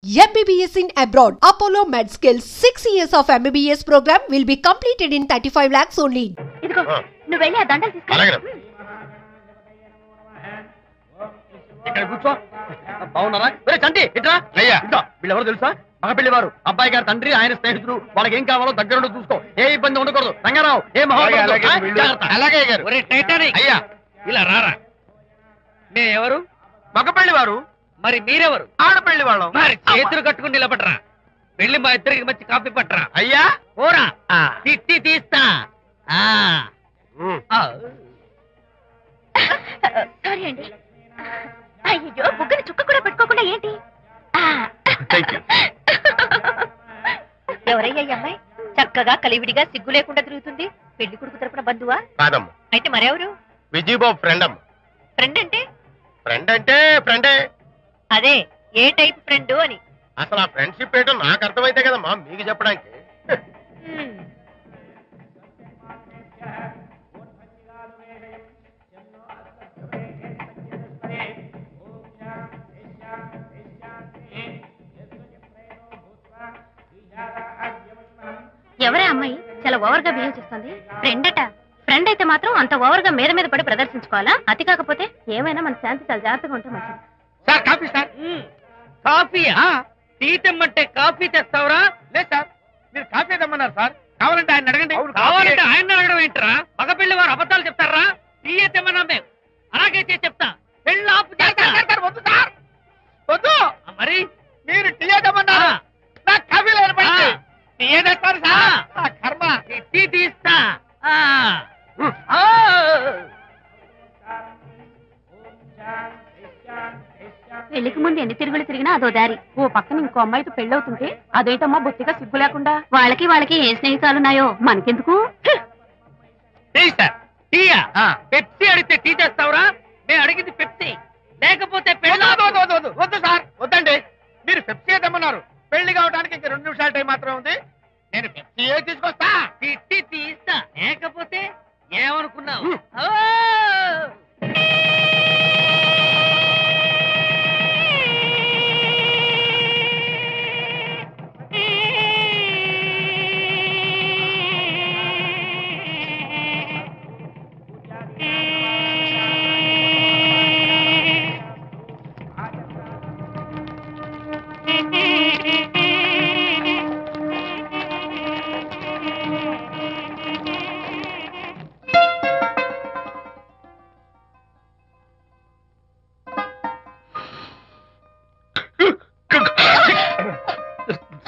MBBS in abroad. Apollo MedSkill 6 years of MBBS program will be completed in 35 lakhs only. ఇదిగో నువ్వు వెళ్ళి ఆ దండలు తీసుకో. ఇక్కడ కూర్చో. బాగున్నారా? చంటి ఇట్రా. వీళ్ళెవరో తెలుసా? మగపిల్లి వారు, అబ్బాయి గారి తండ్రి, ఆయన స్నేహితుడు. వాళ్ళకి ఏం కావాలో దగ్గరుండి చూసుకో. ఏ ఇబ్బంది ఉండకూడదు. రంగారావు ఏ అలాగే అయ్యా ఇలా రారా. ఎవరు? మగపల్లి వారు. మరి మీరెవరు? ఆడపల్లి వాళ్ళం. మరి చేతులు కట్టుకుని నిలబడరా. వెళ్ళి మా ఇద్దరికి మంచి కాఫీ పట్టరా. అయ్యా పోరా, తిట్టి తీస్తా. సారీ అండి. అయ్యో బుగ్గని చుక్క కూడా పెట్టుకోకుండా ఏంటి? ఎవరయ్యా ఈ అమ్మాయి? చక్కగా కలివిడిగా సిగ్గు లేకుండా తిరుగుతుంది. పెళ్లి కొడుకు తరపున బంధువా? కాదమ్మా. అయితే మరెవరు? విజయబాబు ఫ్రెండ్ అమ్మ. ఫ్రెండ్ అంటే? ఫ్రెండ్ అంటే ఫ్రెండే. అదే ఏ టైప్ ఫ్రెండ్ అని. అసలు ఆ ఫ్రెండ్షిప్ ఏంటో నాకు అర్థమైతే కదమ్మా మీకు చెప్పడానికి. ఎవరే అమ్మాయి చాలా ఓవర్ గా బిహేవ్ చేస్తుంది? ఫ్రెండ్ అట. ఫ్రెండ్ అయితే మాత్రం అంత ఓవర్ గా మీద మీద పడి ప్రదర్శించుకోవాలా? అతి కాకపోతే ఏమైనా మన శాంతి చాలా జాగ్రత్తగా ఉంటే మంచిది. Sir coffee sir. కాఫీయా? టీ తెమ్మంటే కాఫీ తెస్తావరా? లేదు సార్, మీరు కాఫీ తెమ్మన్నారు సార్. కావాలంటే ఆయన అడగండి. కావాలంటే ఆయన అడగడం ఏంటరా? మగపిల్లి వారు అబద్ధాలు చెప్తారా? టీ తెమ్మన్నా మేము అలాగైతే చెప్తా. పెళ్ళి ఆపు చేస్తారు. వద్దు సార్, వద్దు. మరి మీరు టీ తెమ్మన్నారు, నాకు కాఫీ లేదు. టీ తెస్తారు సార్. కర్మ. టీ తీస్తా. పెళ్లికి ముందు ఎన్ని తిరుగులు తిరిగినా అదో దారి. ఓ పక్కన ఇంకో అమ్మాయితో పెళ్ళవుతుంటే అదేంటమ్మా బొత్తిగా సిగ్గు లేకుండా. వాళ్ళకి ఏ స్నేహితాలున్నాయో మనకెందుకు? పెప్సీ అడిగితే టీ తెస్తావురా? మేము అడిగింది పెప్సీ, లేకపోతే వద్దు సార్. వద్దండి, మీరు పెప్సీ తెమ్మన్నారు. పెళ్లి కావడానికి ఇంక 2 నిమిషాల టైం మాత్రం ఉంది. నేను పెప్సీ తీసుకొస్తా. తిట్టి తీస్తా, లేకపోతే ఏమనుకున్నావు?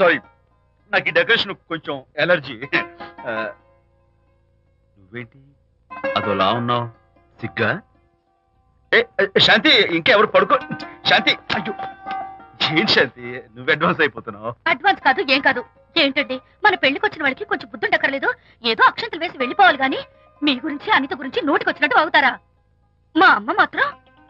సారీ, నాకు ఈ డెకరేషన్ కొంచెం ఎలర్జీ. నువ్వేంటి అదోలా ఉన్నావు? సిగ్గా? శాంతి, ఇంకెవరు పడుకో. శాంతి, అయ్యో ఏంటి శాంతి, నువ్వు అడ్వాన్స్ అయిపోతున్నావు. అడ్వాన్స్ కాదు ఏం కాదు. ఏంటండి, మన పెళ్లికి వచ్చిన వాళ్ళకి కొంచెం బుద్ధుండక్కర్లేదు? ఏదో అక్షంతలు వేసి వెళ్ళిపోవాలి గాని మీ గురించి అనిత గురించి నోటికి వచ్చినట్టు అవుతారా? మా అమ్మ మాత్రం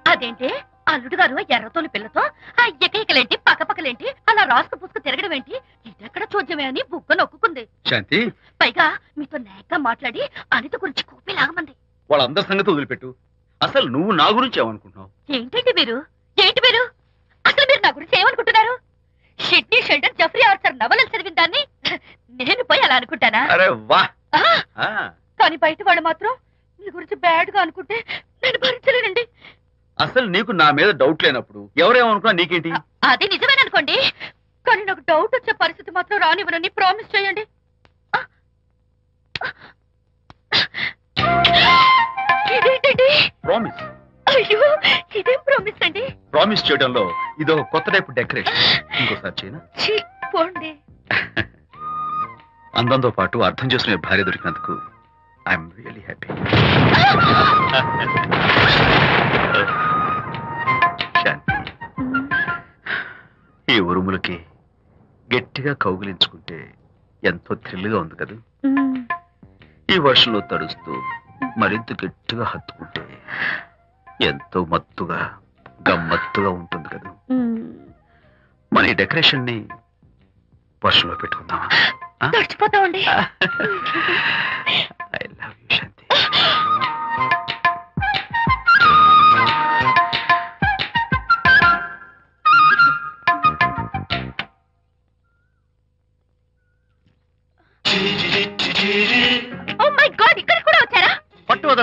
అదేంటి అల్లుడు గారు ఎర్రతోని పిల్లతో ఆ ఎకైకలేంటి పక్కపక్కలేంటి అలా రాసుకు పుసుకు తిరగడం ఏంటి, ఇదెక్కడ చూద్యమే అని బుగ్గ నొక్కుంది. శాంతి, పైగా మీతో నేగ్గా మాట్లాడి అనిత గురించి కూపి లాగమంది. వాళ్ళందరి సంగతి వదిలిపెట్టు. అసలు నువ్వు నా గురించి ఏమనుకుంటున్నావు? ఏంటి మీరు అసలు మీరు నా గురించి ఏమనుకుంటున్నారు? షిడ్నీ షెల్డన్ జెఫ్రీ ఆర్చర్ నవలలు చదివిన దాన్ని నేను పోయి అలా అనుకుంటానా? అరే వా. కానీ బయట వాళ్ళు మాత్రం మీ గురించి బ్యాడ్ గా అనుకుంటే నేను భరించలేనండి. అసలు నీకు నా మీద డౌట్ లేనప్పుడు ఎవరేమనుకున్నా నీకేంటి? అది నిజమేననుకోండి, కానీ నాకు డౌట్ వచ్చే పరిస్థితి మాత్రం రానివ్వనని ప్రామిస్ చేయండి. ఇదేంటండి? ప్రామిస్? అయ్యో ఇదేం ప్రామిస్ అండి? ప్రామిస్ చేయడంలో ఇదో కొత్త టైప్ డెకరేషన్. ఇంకోసారి చేయనా? పోండి. అందంతో పాటు అర్థం చేసుకునే భార్య దొరికినందుకు ఐఎమ్ రియలీ హ్యాపీ. ఈ ఉరుములకి గట్టిగా కౌగిలించుకుంటే ఎంతో థ్రిల్గా ఉంది కదా. ఈ వర్షంలో తడుస్తూ మరింత గట్టిగా హత్తుకుంటే ఎంతో మత్తుగా గమ్మత్తుగా ఉంటుంది కదా. మన ఈ డెకరేషన్ ని వర్షంలో పెట్టుకుందామా? తడిచిపోతామండి. ఐ లవ్ యూ శాంతి.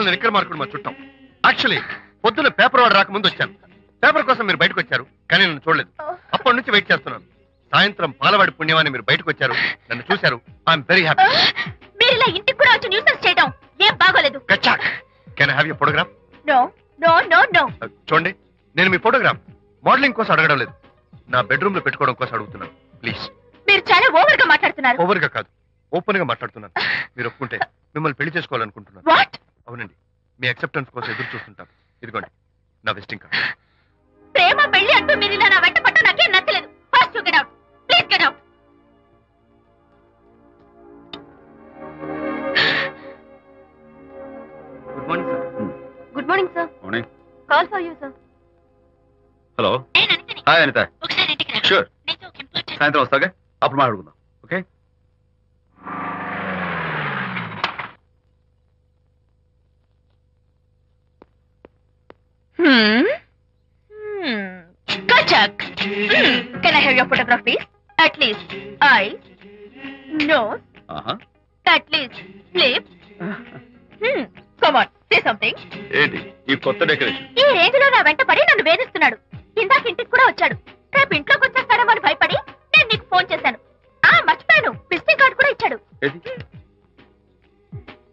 ఉన్న నిక్కర మార్కుడు మా చుట్టాం. యాక్చువల్లీ పొద్దున్న పేపర్ వాడు రాకముందు వచ్చాను. పేపర్ కోసం మీరు బయటకు వచ్చారు, కానీ నన్ను చూడలేదు. అప్పటి నుంచి వెయిట్ చేస్తున్నాను. సాయంత్రం పాలవాడి పుణ్యమాన్ని మీరు బయటకు వచ్చారు, నన్ను చూశారు. I'm very happy. మీరు ఇలా ఇంటికి కూడా వచ్చి న్యూసెన్స్ చేయడం ఏం బాగోలేదు. Can I have your photograph? No no no no. చూడండి, నేను మీ ఫోటోగ్రాఫ్ మోడలింగ్ కోసం అడగడం లేదు, నా బెడ్రూమ్ లో పెట్టుకోవడం కోసం అడుగుతున్నాను. ప్లీజ్. మీరు చాలా ఓవర్ గా మాట్లాడుతున్నారు. ఓవర్ గా కాదు, ఓపెన్ గా మాట్లాడుతున్నాను. మీరు ఒప్పుకుంటే మిమ్మల్ని పెళ్లి చేసుకోవాలనుకుంటున్నాను. వాట్? అవునండి, మీ అక్సెప్టెన్స్ కోసం ఎదురు చూస్తుంటాను. ఇదిగోండి నా విజిటింగ్ కార్డ్. ప్రేమ పెళ్లి అంటూ మీరు ఇలా నా వెంట పట్ట నాకేం నచ్చలేదు. First you get out. Please get out. Good morning sir. Good morning sir. Morning. Call for you sir. Hello. Hi Anitha. ఒకసారి ఇంటికి రా. షూర్. నీతో ఒక ఇంపార్టెంట్. సాయంత్రం వస్తాగా, అప్పుడు మాట్లాడుకుందాం. Okay. Kachak. Can I have your photograph, please? At least eyes, nose, at least lips. Come on, say something. ఏంటి ఈ కొత్త డెకరేషన్? ఈ రేంజ్ లో నా వెంట పడి నన్ను వేధిస్తున్నాడు. ఇందాక ఇంటికి కూడా వచ్చాడు. రేపు ఇంట్లోకి వచ్చేస్తాడేమో అని భయపడి నేను నీకు ఫోన్ చేశాను. మర్చిపోయాను, విజిటింగ్ కార్డు కూడా ఇచ్చాడు.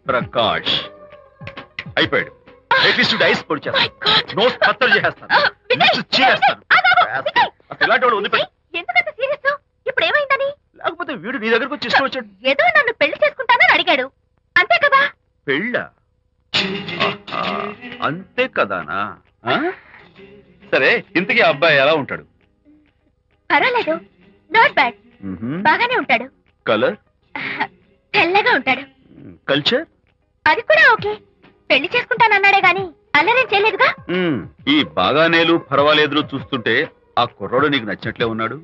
ప్రకాష్ అయిపోయాడు. అట్లీస్ట్ ఐస్ పొడి My God. నోస్ కత్తలు చేసేస్తాను. ఎందుకంత సీరియస్? ఇప్పుడు ఏమైందని? లేకపోతే వీడు నీ దగ్గరకు వచ్చి ఇష్టం వచ్చాడు. ఏదో నన్ను పెళ్లి చేసుకుంటానని అడిగాడు, అంతే కదా? పెళ్ళ అంతే కదానా? సరే, ఇంతకీ ఆ అబ్బాయి ఎలా ఉంటాడు? పర్వాలేదు, నాట్ బ్యాడ్. బాగానే ఉంటాడు. కలర్? తెల్లగా ఉంటాడు. కల్చర్? అది కూడా ఓకే. పెళ్లి చేసుకుంటానన్నాడే గాని అల్లరేం చేయలేదుగా. ఈ బాగానేలు పర్వాలేదు చూస్తుంటే ఆ కుర్రోడు నీకు నచ్చినట్లే ఉన్నాడు.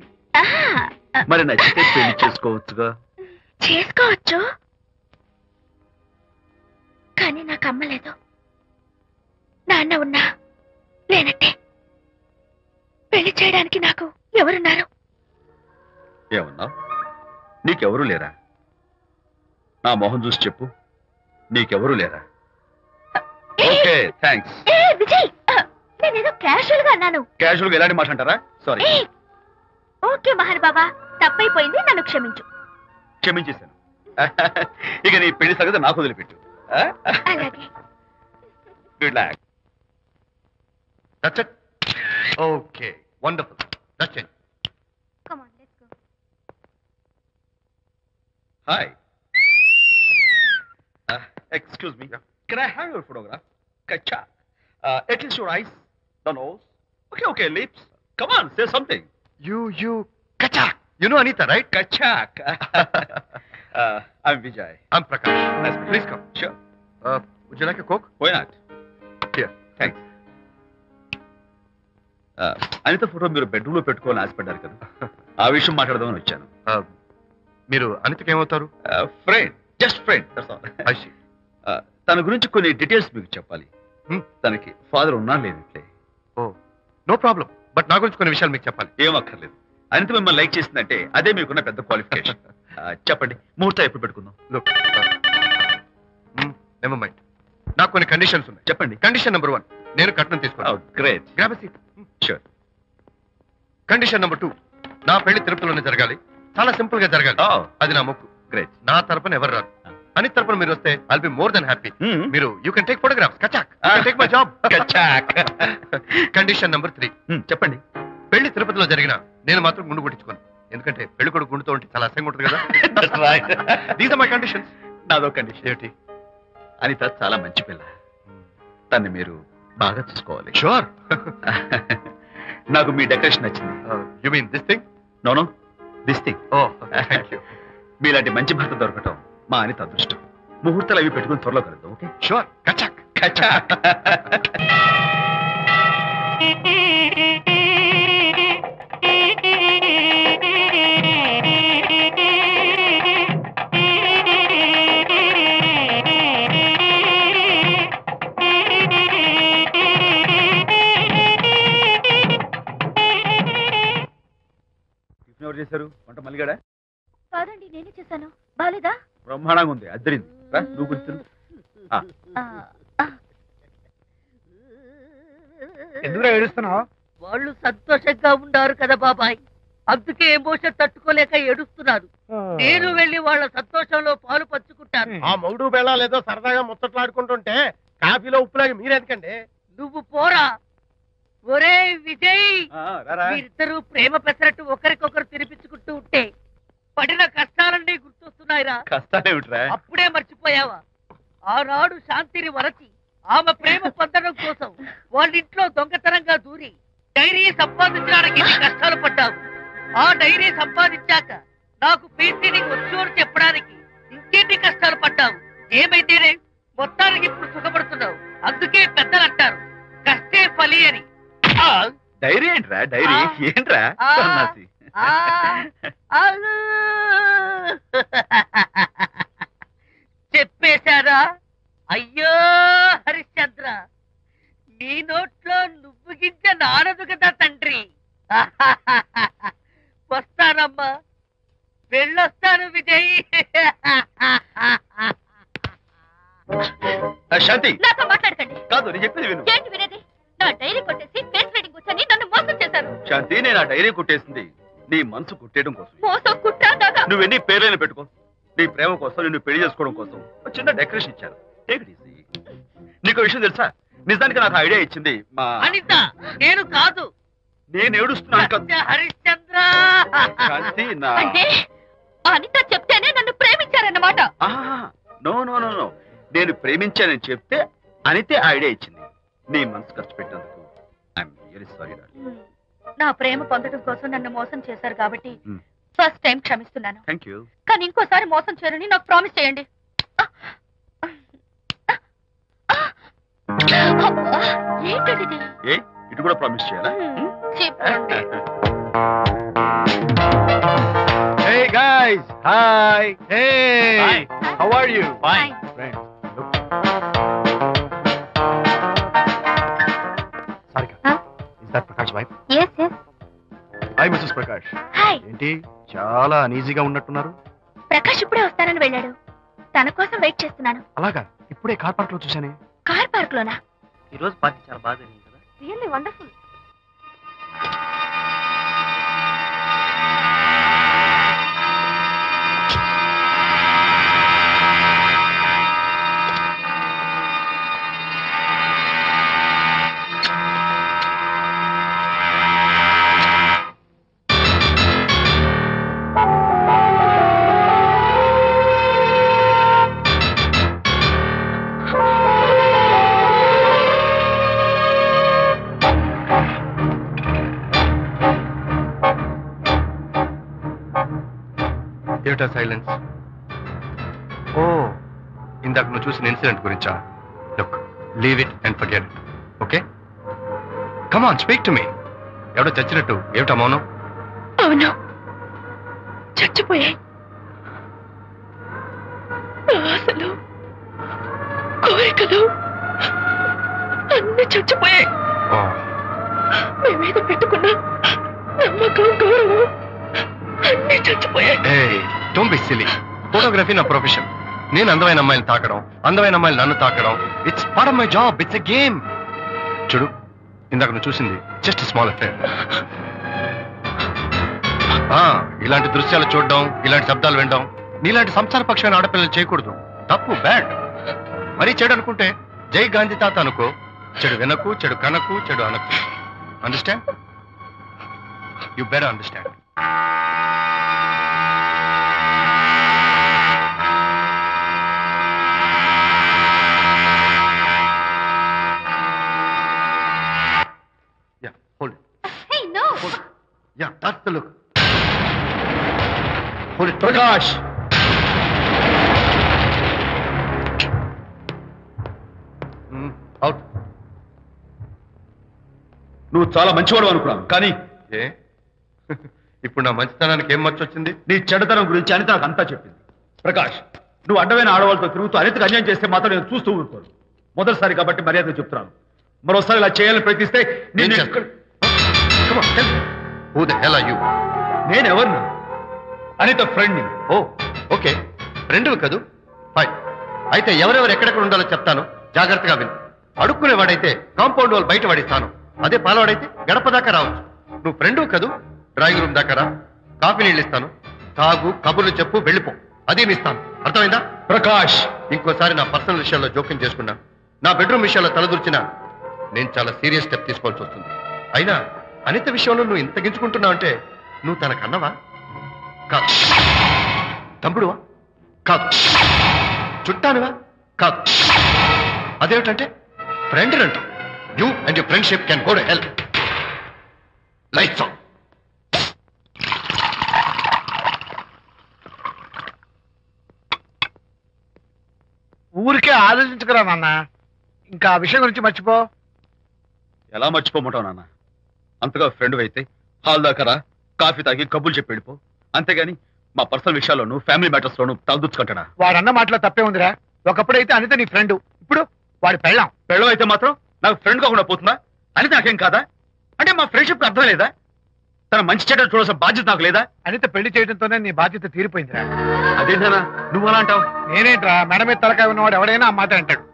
మరి నచ్చితే పెళ్లి చేసుకోవచ్చుగా. చేసుకోవచ్చు, కానీ నాకు అమ్మ లేదు, నాన్న ఉన్నా లేనట్టే. పెళ్లి చేయడానికి నాకు ఎవరున్నారు? ఏమన్నా? నీకెవరూ లేరా? నా మొహం చూసి చెప్పు, నీకెవరూ లేరా? Okay, thanks. విజయ్, నేనేదో క్యాషువల్ గా అన్నాను. క్యాజువల్ గా ఎలాంటి మాట అంటారా? సారీ. ఓకే మహన్ బాబా, తప్పైపోయింది, నన్ను క్షమించు. క్షమించేశాను. ఇక నీ పెళ్లి సంగతి నాకు వదిలిపెట్టు. అలాగే. Good luck. That's it. Okay, wonderful. That's it. Come on, let's go. Hi. Excuse me. Can I have your photograph? Kacha. At least your eyes, the nose. Okay, lips. Come on, say something. You, Kachak. You know Anita, right? Kachak. I'm Vijay. I'm Prakash. Nice. Please come. Sure. Would you like a Coke? Why not? Here. Thanks. Anitha photo మీరు bedroom లో పెట్టుకోవాలని ఆశపడ్డారు కదా, ఆ విషయం మాట్లాడదామని వచ్చాను. మీరు అనితకి ఏమవుతారు? Friend, just friend. తన గురించి కొన్ని డీటెయిల్స్ మీకు చెప్పాలి. తనకి ఫాదర్ ఉన్నా లేనట్లే. ఓ, నో ప్రాబ్లం. బట్ నా గురించి కొన్ని విషయాలు మీకు చెప్పాలి. ఏం అక్కర్లేదు. అనిత మిమ్మల్ని లైక్ చేసిందంటే అదే మీకున్న పెద్ద క్వాలిఫికేషన్. చెప్పండి, ముహూర్తం ఎప్పుడు పెట్టుకుందాం? నెవర్ మైండ్, నాకు కొన్ని కండిషన్స్ ఉన్నాయి. చెప్పండి. కండిషన్ నెంబర్ 1, నేను కట్నం తీసుకున్నాను. Great. Grab a seat. Sure. Condition number 2, నా పెళ్లి తిరుపతిలోనే జరగాలి. చాలా సింపుల్ గా జరగాలి. అది నా మొక్కు. గ్రేట్. నా తరపున ఎవరు రాదు. అనిత తరపున మీరు వస్తే I'll be more than happy. మీరు యూ కెన్ టేక్ ఫోటోగ్రాఫ్స్. కచాక్. Take my job. కచాక్. కండిషన్ నెంబర్ 3, చెప్పండి. పెళ్లి తిరుపతిలో జరిగిన నేను మాత్రం గుండు కొట్టించుకోను. ఎందుకంటే పెళ్లి కొడుకు గుండుతో ఉంటే చాలా అసహ్యంగా ఉంటుంది కదా. These are my conditions. నాదో కండిషన్. ఏమిటి? అనిత చాలా మంచి పిల్ల, తన్ని మీరు బాగా చూసుకోవాలి. షూర్. నాకు మీ డెకరేషన్ నచ్చింది. You mean this thing? No, this thing. Oh, thank you. మీలాంటి మంచి భర్త దొరకటం మా అనిత అదృష్టం. ముహూర్తాలు అవి పెట్టుకుని త్వరలో కలుద్దాం. ఓకే? షూర్. కచాక్. కచాక్. ఎవరు చేశారు వంట? మల్లిగాడా? కాదండి, నేనే చేశాను. బాలేదా? బ్రహ్మాండంగా ఉంది, అద్దరింది. నువ్వు గుర్తు. ఎందుకు ఏడుస్తున్నావు? వాళ్ళు సంతోషంగా ఉన్నారు కదా బాబాయ్, అందుకే ఎమోషన్ తట్టుకోలేక ఏడుస్తున్నారు. నేను వెళ్ళి వాళ్ళ సంతోషంలో పాలు పంచుకుంటాను. ఆ మౌడు బెళ్ళాలేదో సరదాగా ముచ్చట్లాడుకుంటుంటే కాఫీలో ఉప్పులాగి మీరెందుకండి? నువ్వు పోరా. ఒరే విజయ్, మీరిద్దరూ ప్రేమ పెసరట్టు ఒకరికొకరు తినిపించుకుంటూ ఉంటే పడిన కష్టాలన్నీ గుర్తొస్తున్నాయిరా. కష్టాలేమిట్రా? అప్పుడే మర్చిపోయావా? ఆనాడు శాంతిని వరచి ఆమె ప్రేమ పొందడం కోసం వాళ్ళింట్లో దొంగతనంగా దూరి డైరీ సంపాదించడానికి ఎన్ని కష్టాలు పడ్డావు. ఆ డైరీ సంపాదించాక నాకు పీసీని వచ్చు అని చెప్పడానికి ఇంకెన్ని కష్టాలు పడ్డావు. ఏమైతేనే మొత్తానికి ఇప్పుడు సుఖపడుతున్నావు. అందుకే పెద్దలు అంటారు కష్టే ఫలి అని. డైరీ ఏంట్రా? డైరీ ఏంట్రా? చెప్పేశారా? అయ్యో హరిశ్చంద్ర, నీ నోట్లో నువ్వు గింజ నానదు కదా తండ్రి. వస్తానమ్మా, వెళ్ళొస్తాను విజయ్. శాంతి, నాతో మాట్లాడకండి. కాదు నేను చెప్పేది విను. ఏంటి వినేది? నా డైరీ కొట్టేసి ఫేస్ రీడింగ్ వచ్చని నన్ను మోసం చేశారు. శాంతి, నేను ఆ డైరీ కుట్టేసింది నీ మనసు కుట్టేయడం కోసం. మోసం కుట్టాగా. నువ్వెన్ని పేర్లైనా పెట్టుకో, నీ ప్రేమ కోసం, నిన్ను పెళ్లి చేసుకోవడం కోసం ఒక చిన్న డెకరేషన్ ఇచ్చాను. Take it easy. నీకు విషయం తెలుసా? నిజానికి నాకు ఐడియా ఇచ్చింది మా అనిత. నేను కాదు. నేను ఏడుస్తున్నాను కదా హరిశ్చంద్ర. శాంతి, నా అంటే అనిత చెప్తేనే నన్ను ప్రేమించారన్నమాట. నో నో నో నో, నేను ప్రేమించానని చెప్తే అనితే ఐడియా ఇచ్చింది. నీ మనసు ఖర్చు పెట్టినందుకు ఐఎమ్ రియల్లీ సారీ డార్లింగ్. నా ప్రేమ పొందడం కోసం నన్ను మోసం చేశారు కాబట్టి ఫస్ట్ టైం క్షమిస్తున్నాను. Thank you. కానీ ఇంకోసారి మోసం చేయరని నాకు ప్రామిస్ చేయండి. ఏంటది? ఏ ఇటు కూడా ప్రామిస్ చేయాలా? చెప్పండి. Hey guys, hi. Hey, Hi. how are you? Fine. Friends, look. Sarika, Huh? is that Prakash wife? Yes, yes. Hi, Mrs. Prakash. Hi. ఏంటి చాలా అనీజీగా ఉన్నట్టున్నారు? ప్రకాష్ ఇప్పుడే వస్తానని వెళ్ళాడు. తన కోసం వెయిట్ చేస్తున్నాను. అలాగా, ఇప్పుడే కార్ పార్క్ లో చూశానే. కార్ పార్క్ లోనా? ఈ రోజు పార్టీ చాలా బాగా జరిగింది కదా. Really wonderful. ఏమిటా సైలెన్స్? ఓ, ఇందాక నువ్వు చూసిన ఇన్సిడెంట్ గురించా? Look, leave it and forget it. Okay, come on, speak to me. ఎవడో చచ్చినట్టు ఏమిటా మౌనం? అవును, చచ్చిపోయాయి. ఆశలు, కోరికలు అన్ని చచ్చిపోయాయి. మీ మీద పెట్టుకున్న నమ్మకం, గౌరవం అన్ని చచ్చిపోయాయి. Don't be silly. ఫోటోగ్రఫీ నా ప్రొఫెషన్. నేను అందమైన అమ్మాయిని తాకడం, అందమైన అమ్మాయిలు నన్ను తాకడం, it's part of my job. It's a game. చూడు, ఇందాక నువ్వు చూసింది జస్ట్ స్మాల్ అఫేర్. ఇలాంటి దృశ్యాలు చూడడం, ఇలాంటి శబ్దాలు వినడం నీలాంటి సంసారపక్షమైన ఆడపిల్లలు చేయకూడదు. తప్పు, బ్యాడ్. మరీ చెడు అనుకుంటే జై గాంధీ తాత అనుకో. చెడు వినకు, చెడు కనకు, చెడు అనకు. Understand? You better understand. Yeah, hold it. Hey, no. Hold it. Yeah, that's the look. Hold it. Prakash. Out. నువ్వు చాలా మంచివాడు అనుకున్నాను, కానీ ఏ ఇప్పుడు నా మంచితనానికి ఏం మర్చి వచ్చింది? నీ చెడ్డతనం గురించి అనిత నాకు అంతా చెప్పింది. ప్రకాష్, నువ్వు అడ్డమైన ఆడవాళ్ళతో తిరుగుతూ అనితకు అన్యాయం చేస్తే మాత్రం నేను చూస్తూ ఊరుకోను. మొదటిసారి కాబట్టి మర్యాద చెప్తున్నాను. మరోసారి ఇలా చేయాలని ప్రయత్నిస్తే నేను Come on, tell me. Who the hell are you? నేనెవరిని? అనిత ఫ్రెండ్ని. ఓ, ఓకే, ఫ్రెండ్వి కదూ. ఫైన్. అయితే ఎవరెవరు ఎక్కడెక్కడ ఉండాలో చెప్తాను, జాగ్రత్తగా విను. అడుక్కునేవాడైతే కాంపౌండ్ వాళ్ళు బయట పడిస్తాను. అదే పాలవాడైతే గడప దాకా రావచ్చు. నువ్వు ఫ్రెండ్ కదూ, డ్రాయింగ్ రూమ్ దాకా రా, కాఫీ నీళ్ళు ఇస్తాను, తాగు, కబుర్లు చెప్పు, వెళ్ళిపో. అదే ఇస్తాను, అర్థమైందా? ప్రకాష్, ఇంకోసారి నా పర్సనల్ విషయాల్లో జోక్యం చేసుకున్నా, నా బెడ్రూమ్ విషయాల్లో తలదూర్చినా నేను చాలా సీరియస్ స్టెప్ తీసుకోవాల్సి వస్తుంది. అయినా అనిత విషయంలో నువ్వు ఇంత గించుకుంటున్నావు అంటే నువ్వు తనకన్నవా? కాదు. తమ్ముడువా? కాదు. చుట్టానివా? కాదు. అదేమిటంటే ఫ్రెండ్ అంట. You and your friendship can go to hell. Lights on. ఊరికే ఆలోచించకరా నాన్న, ఇంకా ఆ విషయం గురించి మర్చిపో. ఎలా మర్చిపోమంటావు నాన్న? అంతగా ఫ్రెండ్ అయితే హాల్ దాకా రా, కాఫీ తాగి కబుర్లు చెప్పి వెళ్ళిపో. అంతేగాని మా పర్సనల్ విషయాల్లోనూ ఫ్యామిలీ మ్యాటర్స్ లోనూ తలదూచుకుంటాడా? వాడన్న మాటలో తప్పే ఉందిరా. ఒకప్పుడైతే అనిత నీ ఫ్రెండ్, ఇప్పుడు వాడి పెళ్ళాం. పెళ్ళం అయితే మాత్రం నాకు ఫ్రెండ్ కాకుండా పోతుందా? అని నాకేం కాదా? అంటే మా ఫ్రెండ్షిప్ అర్థం లేదా? తన మంచి చెడ్డ చూడాల్సిన బాధ్యత నాకు లేదా? అనిత పెళ్లి చేయడంతోనే నీ బాధ్యత తీరిపోయిందిరా. అదేంటనా నువ్వు అలా అంటావు? నేనేంట్రా, మెడ మీద తలకాయ ఉన్నవాడు ఎవడైనా ఆ మాట అంటాడు.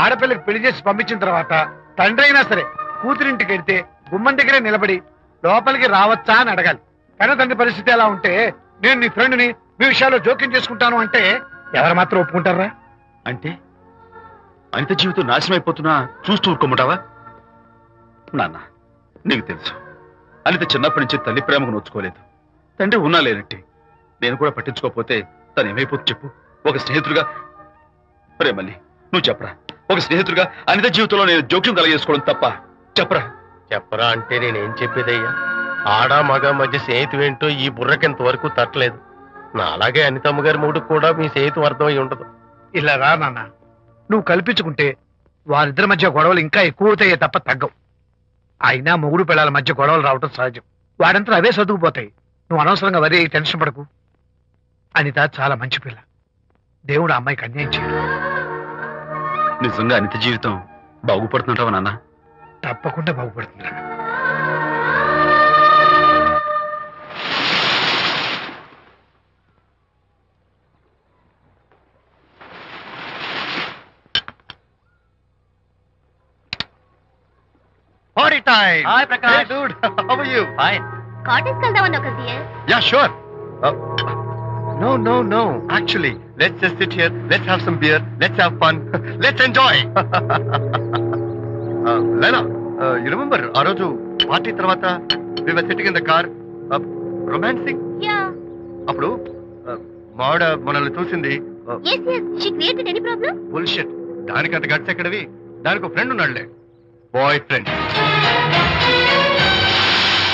ఆడపిల్లకి పెళ్లి చేసి పంపించిన తర్వాత తండ్రి అయినా సరే కూతురింటికి వెళ్తే గుమ్మం దగ్గరే నిలబడి లోపలికి రావచ్చా అని అడగాలి. కన్న తండ్రి పరిస్థితి ఎలా ఉంటే నేను నీ ఫ్రెండ్ని మీ విషయాల్లో జోక్యం చేసుకుంటాను అంటే ఎవరు మాత్రం ఒప్పుకుంటారా? అంటే అనిత జీవితం నాశనం అయిపోతున్నా చూస్తూ ఊరుకోమంటావా? నాన్న, నీకు తెలుసు అనిత చిన్నప్పటి నుంచి తల్లి ప్రేమకు నోచుకోలేదు. తండ్రి ఉన్నా లేనట్టే. నేను కూడా పట్టించుకోకపోతే తను ఏమైపోతుంది చెప్పు? ఒక స్నేహితుడిగా మళ్ళీ నువ్వు చెప్పరా, ఒక స్నేహితుడిగా అనిత జీవితంలో నేను జోక్యం కలగజేసుకోవడం తప్ప? చెప్పరా. చెప్పరా అంటే నేనేం చెప్పేదయ్యా? ఆడ మగ మధ్య స్నేహితం ఏంటో ఈ బుర్రకింత వరకు తట్టలేదు. నా అలాగే అనితమ్మ గారి మూడు కూడా మీ స్నేహితం అర్థమై ఉండదు. ఇలా రా నాన్న, నువ్వు కల్పించుకుంటే వారిద్దరి మధ్య గొడవలు ఇంకా ఎక్కువ అవుతాయే తప్ప తగ్గవు. అయినా మొగుడు పిల్లల మధ్య గొడవలు రావటం సహజం. వాడంతా అవే సర్దుకుపోతాయి. నువ్వు అనవసరంగా వరి టెన్షన్ పడకు. అనిత చాలా మంచి పిల్ల. దేవుడు ఆ అమ్మాయికి అన్యాయం చేయడు. నిజంగా అనిత జీవితం బాగుపడుతుంటావా నాన్న? తప్పకుండా బాగుపడుతుందిరా. Party time. Hi, Prakash. Hey, dude. How are you? Fine. Cottage వెళ్దామన్నా కదా dear. Yeah, sure. No. Actually, let's just sit here. Let's have some beer. Let's have fun. Let's enjoy. Lena, you remember ఆ రోజు party తర్వాత we were sitting in the car, romancing? Yeah. అప్పుడు మావిడ మనల్ని చూసింది. yes she created any problem? Bullshit. దానికి అంత guts ఎక్కడవి? దానికి ఒక ఫ్రెండ్ ఉన్నాడులే, బాయ్ ఫ్రెండ్.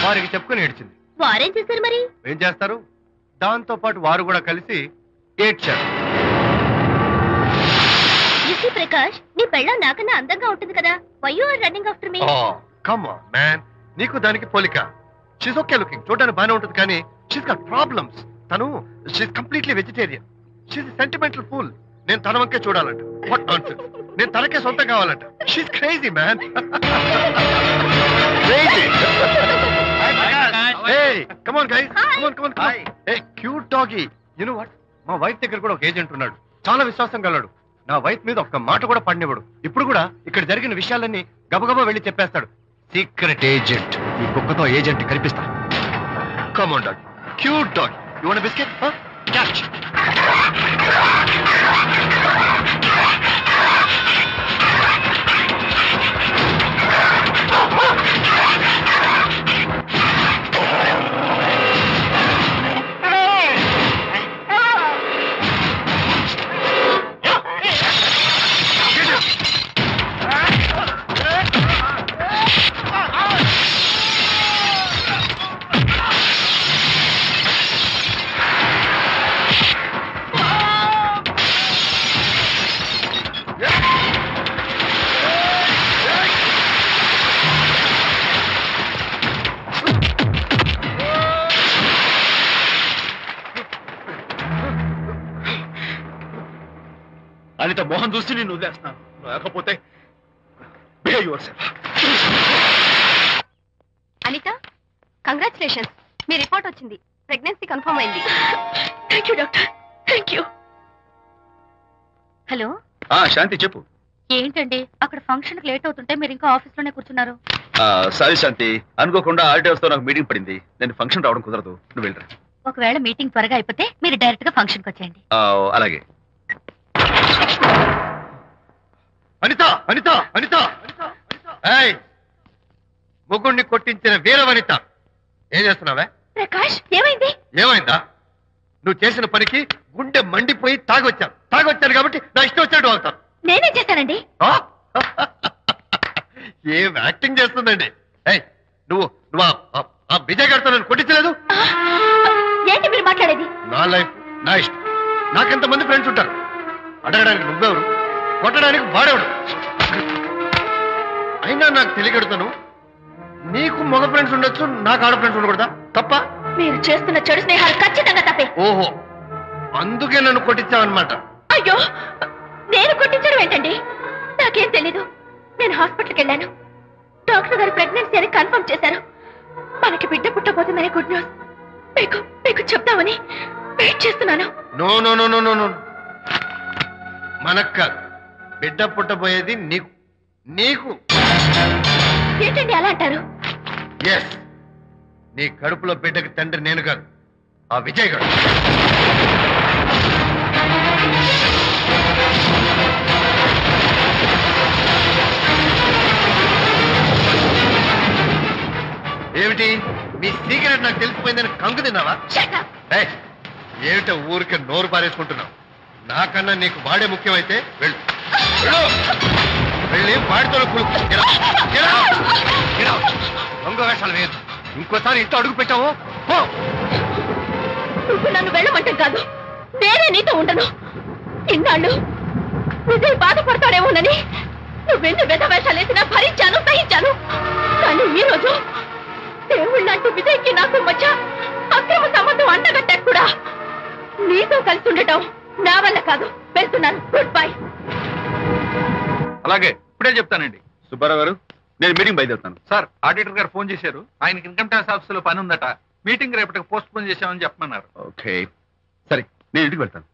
వారికి చెప్పుకొని ఏడ్చింది. వారేం చేశారు మరి? ఏం చేస్తారు, దాంతో పాటు వారు కూడా కలిసి ఏడ్చారు. యూసీ ప్రకాష్, నీ పెళ్ళాం నాకన్నా అందంగా ఉంటుంది కదా. Why you are running after me? Come on man, నీకు దానికి పోలిక. షీస్ ఓకే లుకింగ్, చూడడానికి బాగానే ఉంటుంది, కానీ షీస్ గాట్ ప్రాబ్లమ్స్. తను she's completely vegetarian. She's sentimental pool. నేను తన వంకే చూడాలంట. What nonsense. నేను తనకే సొంతం కావాలంట. She's crazy man. Crazy. Hey, come on guys. Come on. Hey, cute doggy. You know what? మా వైఫ్ దగ్గర కూడా ఒక ఏజెంట్ ఉన్నాడు. చాలా విశ్వాసం గలడు. నా వైఫ్ మీద ఒక్క మాట కూడా పడినివ్వడు. ఇప్పుడు కూడా ఇక్కడ జరిగిన విషయాలన్నీ గబగబా వెళ్ళి చెప్పేస్తాడు. Secret agent. ఈ కుక్కతో ఏజెంట్ కనిపిస్తా. Come on dog. Cute dog. You want a biscuit? Huh? Catch. Anitha Mohan చూసి నేను వదిలేస్తున్నాను. లేకపోతే బిహేవ్ యువర్సెల్ఫ్. అనిత, కంగ్రాచులేషన్స్, మీ రిపోర్ట్ వచ్చింది. ప్రెగ్నెన్సీ కన్ఫర్మ్ అయింది. Thank you doctor, thank you. Hello Shanti చెప్పు. ఏంటండి అక్కడ ఫంక్షన్ కి లేట్ అవుతుంటే మీరు ఇంకా ఆఫీస్ లోనే కూర్చున్నారు? సారీ శాంతి, అనుకోకుండా ఆర్టీఎస్ తో నాకు మీటింగ్ పడింది. నేను ఫంక్షన్ రావడం కుదరదు, నువ్వు వెళ్ళరా. ఒకవేళ మీటింగ్ త్వరగా అయిపోతే మీరు డైరెక్ట్ గా ఫంక్షన్ కి వచ్చేయండి. అలాగే. అనిత అనిత అనిత ఏయ్, ముగ్గుడిని కొట్టించిన వీర వనిత, ఏం చేస్తున్నావే? ప్రకాష్ ఏమైంది? ఏమైందా? నువ్వు చేసిన పనికి గుండె మండిపోయి తాగొచ్చాను కాబట్టి నా ఇష్టం వచ్చినట్టు అవుతాను. నేనేం చేశానండి? ఏం యాక్టింగ్ చేస్తుందండి. ఏయ్, నువ్వు నువ్వు ఆ విజయ్ గారితో నన్ను కొట్టించలేదు? ఏంటి మీరు మాట్లాడేది? నా లైఫ్ నా ఇష్టం. నాకెంతమంది ఫ్రెండ్స్ ఉంటారు. అడగడానికి నువ్వెవరు, కొట్టడానికి వాడేవాడు. అయినా నాకు తెలియగడుతాను, నీకు మగ ఫ్రెండ్స్ ఉండొచ్చు, నాకు ఆడ ఫ్రెండ్స్ ఉండకూడదా? తప్ప? మీరు చేస్తున్న చెడు స్నేహాలు ఖచ్చితంగా తప్పే. ఓహో, అందుకే నన్ను కొట్టించావన్నమాట. అయ్యో, నేను కొట్టించడం ఏంటండి? నాకేం తెలీదు. నేను హాస్పిటల్కి వెళ్ళాను. డాక్టర్ గారు ప్రెగ్నెన్సీ అని కన్ఫర్మ్ చేశారు. మనకి బిడ్డ పుట్టబోతుందని గుడ్ న్యూస్ మీకు చెప్తామని వెయిట్ చేస్తున్నాను. No no no no no no, మనకు కాదు, బిడ్డ పుట్టబోయేది నీకు. నీకు ఏంటండి అలా అంటారు? ఎస్, నీ కడుపులో బిడ్డకి తండ్రి నేను కాదు, ఆ విజయ్ గారు. ఏమిటి మీ సీక్రెట్ నాకు తెలిసిపోయిందని కంగు తిన్నావా? ఏమిటో ఊరికే నోరు పారేసుకుంటున్నావు? నాకన్నా నీకు వాడే ముఖ్యమైతే వెళ్ళు, వెళ్ళి వాడితో దొంగ వేషాలు వేయద్దు. ఇంకోసారి ఇంట్లో అడుగు పెట్టావు నువ్వు నన్ను వెళ్ళమంటే కాదు, నేనే నీతో ఉండను. ఇన్నాళ్ళు విజయ్ బాధపడతాడేమోనని నువ్వెందు వేషాలు వేసినా భరించాను, సహించాను. కానీ ఈ రోజు దేవుళ్ళంటూ విజయ్కి నాకు మధ్య అక్రమ సంబంధం అంటగట్టాక కూడా నీతో కలిసి ఉండటం నా వల్ల కాదు. వెళ్తున్నాను, గుడ్ బై. అలాగే, ఇప్పుడే చెప్తానండి. సుబ్బారావు గారు, నేను మీటింగ్ బయలుదేరుతాను. సార్, ఆడిటర్ గారు ఫోన్ చేశారు. ఆయనకి ఇన్కమ్ ట్యాక్స్ ఆఫీస్ లో పని ఉందట. మీటింగ్ రేపటికి పోస్ట్ పోన్ చేశామని చెప్పమన్నారు. ఓకే, సరే, నేను ఇంటికి వెళ్తాను.